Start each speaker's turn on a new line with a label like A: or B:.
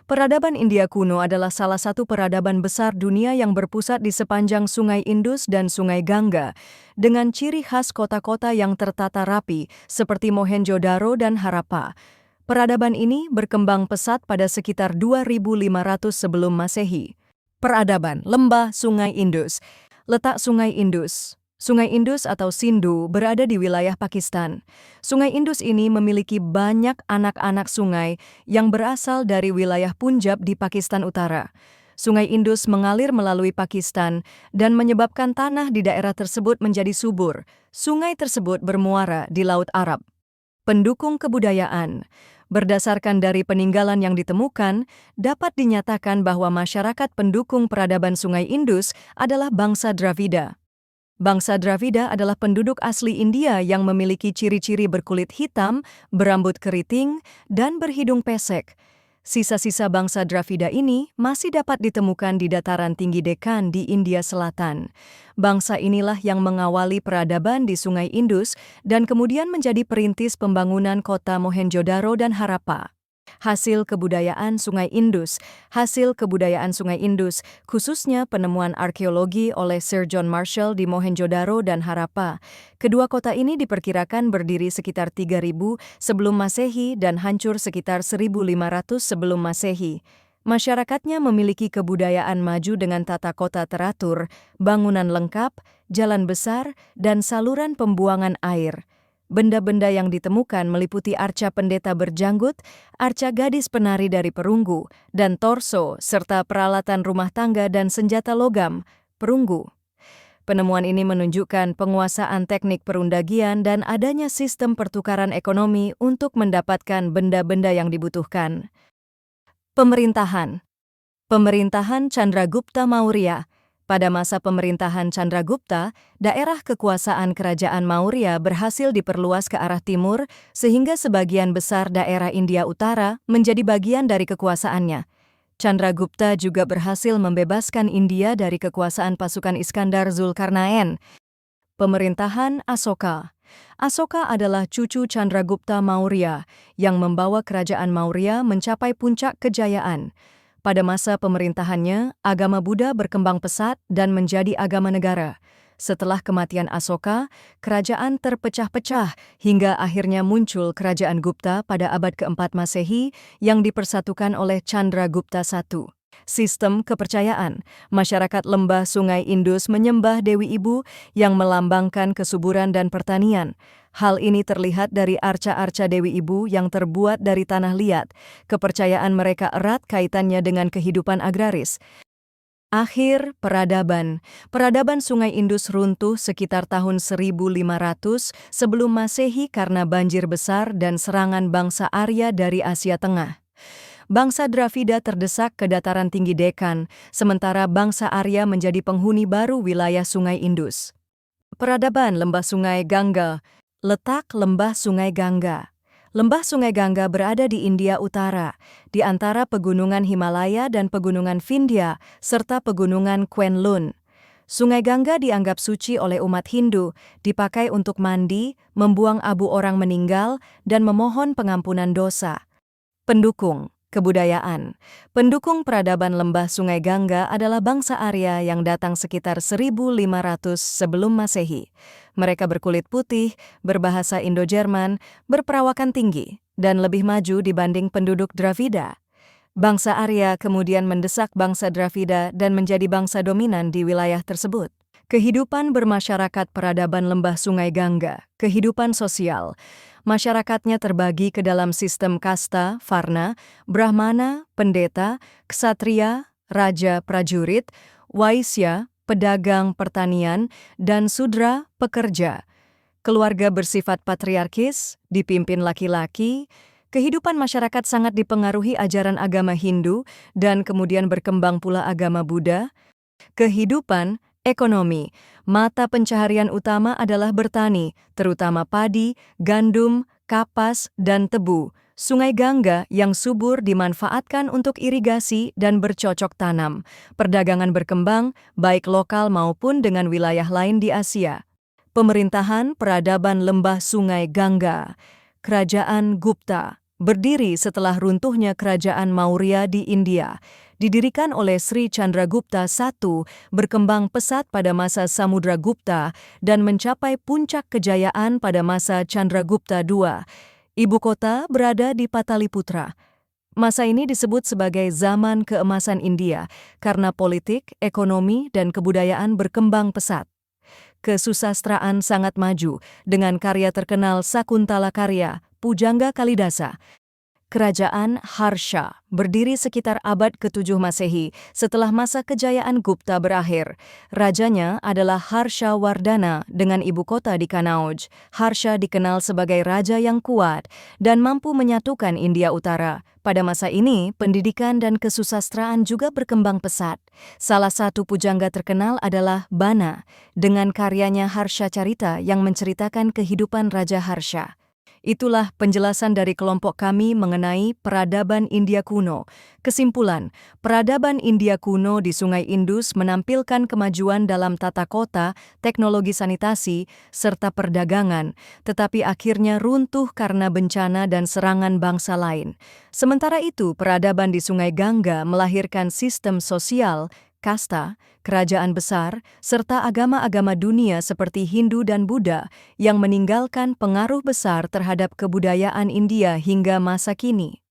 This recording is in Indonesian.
A: Peradaban India kuno adalah salah satu peradaban besar dunia yang berpusat di sepanjang Sungai Indus dan Sungai Gangga, dengan ciri khas kota-kota yang tertata rapi seperti Mohenjo-daro dan Harappa. Peradaban ini berkembang pesat pada sekitar 2500 sebelum Masehi. Peradaban Lembah Sungai Indus. Letak Sungai Indus. Sungai Indus atau Sindhu berada di wilayah Pakistan. Sungai Indus ini memiliki banyak anak-anak sungai yang berasal dari wilayah Punjab di Pakistan Utara. Sungai Indus mengalir melalui Pakistan dan menyebabkan tanah di daerah tersebut menjadi subur. Sungai tersebut bermuara di Laut Arab. Pendukung kebudayaan. Berdasarkan dari peninggalan yang ditemukan, dapat dinyatakan bahwa masyarakat pendukung peradaban Sungai Indus adalah bangsa Dravida. Bangsa Dravida adalah penduduk asli India yang memiliki ciri-ciri berkulit hitam, berambut keriting, dan berhidung pesek. Sisa-sisa bangsa Dravida ini masih dapat ditemukan di dataran tinggi Deccan di India Selatan. Bangsa inilah yang mengawali peradaban di Sungai Indus dan kemudian menjadi perintis pembangunan kota Mohenjo-daro dan Harappa. Hasil kebudayaan Sungai Indus. Hasil kebudayaan Sungai Indus, khususnya penemuan arkeologi oleh Sir John Marshall di Mohenjo-daro dan Harappa. Kedua kota ini diperkirakan berdiri sekitar 3000 sebelum Masehi dan hancur sekitar 1500 sebelum Masehi. Masyarakatnya memiliki kebudayaan maju dengan tata kota teratur, bangunan lengkap, jalan besar, dan saluran pembuangan air. Benda-benda yang ditemukan meliputi arca pendeta berjanggut, arca gadis penari dari perunggu, dan torso, serta peralatan rumah tangga dan senjata logam, perunggu. Penemuan ini menunjukkan penguasaan teknik perundagian dan adanya sistem pertukaran ekonomi untuk mendapatkan benda-benda yang dibutuhkan. Pemerintahan. Pemerintahan Chandragupta Maurya. Pada masa pemerintahan Chandragupta, daerah kekuasaan kerajaan Maurya berhasil diperluas ke arah timur sehingga sebagian besar daerah India Utara menjadi bagian dari kekuasaannya. Chandragupta juga berhasil membebaskan India dari kekuasaan pasukan Iskandar Zulkarnain. Pemerintahan Asoka. Asoka adalah cucu Chandragupta Maurya yang membawa kerajaan Maurya mencapai puncak kejayaan. Pada masa pemerintahannya, agama Buddha berkembang pesat dan menjadi agama negara. Setelah kematian Asoka, kerajaan terpecah-pecah hingga akhirnya muncul kerajaan Gupta pada abad keempat Masehi yang dipersatukan oleh Chandragupta I. Sistem kepercayaan. Masyarakat lembah Sungai Indus menyembah Dewi Ibu yang melambangkan kesuburan dan pertanian. Hal ini terlihat dari arca-arca Dewi Ibu yang terbuat dari tanah liat. Kepercayaan mereka erat kaitannya dengan kehidupan agraris. Akhir peradaban. Peradaban Sungai Indus runtuh sekitar tahun 1500 sebelum Masehi karena banjir besar dan serangan bangsa Arya dari Asia Tengah. Bangsa Dravida terdesak ke dataran tinggi Deccan, sementara bangsa Arya menjadi penghuni baru wilayah Sungai Indus. Peradaban Lembah Sungai Gangga. Letak Lembah Sungai Gangga. Lembah Sungai Gangga berada di India Utara, di antara pegunungan Himalaya dan pegunungan Vindhya, serta pegunungan Kwenlun. Sungai Gangga dianggap suci oleh umat Hindu, dipakai untuk mandi, membuang abu orang meninggal, dan memohon pengampunan dosa. Pendukung kebudayaan. Pendukung peradaban Lembah Sungai Gangga adalah bangsa Arya yang datang sekitar 1500 sebelum Masehi. Mereka berkulit putih, berbahasa Indo-Jerman, berperawakan tinggi, dan lebih maju dibanding penduduk Dravida. Bangsa Arya kemudian mendesak bangsa Dravida dan menjadi bangsa dominan di wilayah tersebut. Kehidupan bermasyarakat peradaban Lembah Sungai Gangga. Kehidupan sosial. Masyarakatnya terbagi ke dalam sistem kasta, varna, brahmana, pendeta, ksatria, raja prajurit, waisya, pedagang pertanian, dan sudra pekerja. Keluarga bersifat patriarkis, dipimpin laki-laki. Kehidupan masyarakat sangat dipengaruhi ajaran agama Hindu dan kemudian berkembang pula agama Buddha. Kehidupan ekonomi. Mata pencaharian utama adalah bertani, terutama padi, gandum, kapas, dan tebu. Sungai Gangga yang subur dimanfaatkan untuk irigasi dan bercocok tanam. Perdagangan berkembang, baik lokal maupun dengan wilayah lain di Asia. Pemerintahan peradaban Lembah Sungai Gangga. Kerajaan Gupta. berdiri setelah runtuhnya kerajaan Maurya di India. Didirikan oleh Sri Chandragupta I, berkembang pesat pada masa Samudragupta dan mencapai puncak kejayaan pada masa Chandragupta II. Ibu kota berada di Pataliputra. Masa ini disebut sebagai zaman keemasan India karena politik, ekonomi, dan kebudayaan berkembang pesat. Kesusastraan sangat maju dengan karya terkenal Sakuntala Karya, Pujangga Kalidasa. Kerajaan Harsha berdiri sekitar abad ke-7 Masehi setelah masa kejayaan Gupta berakhir. Rajanya adalah Harsha Wardhana dengan ibu kota di Kanauj. Harsha dikenal sebagai raja yang kuat dan mampu menyatukan India Utara. Pada masa ini, pendidikan dan kesusastraan juga berkembang pesat. Salah satu pujangga terkenal adalah Bana, dengan karyanya Harsha Carita yang menceritakan kehidupan Raja Harsha. Itulah penjelasan dari kelompok kami mengenai peradaban India kuno. Kesimpulan, peradaban India kuno di Sungai Indus menampilkan kemajuan dalam tata kota, teknologi sanitasi, serta perdagangan, tetapi akhirnya runtuh karena bencana dan serangan bangsa lain. Sementara itu, peradaban di Sungai Gangga melahirkan sistem sosial, kasta, kerajaan besar, serta agama-agama dunia seperti Hindu dan Buddha yang meninggalkan pengaruh besar terhadap kebudayaan India hingga masa kini.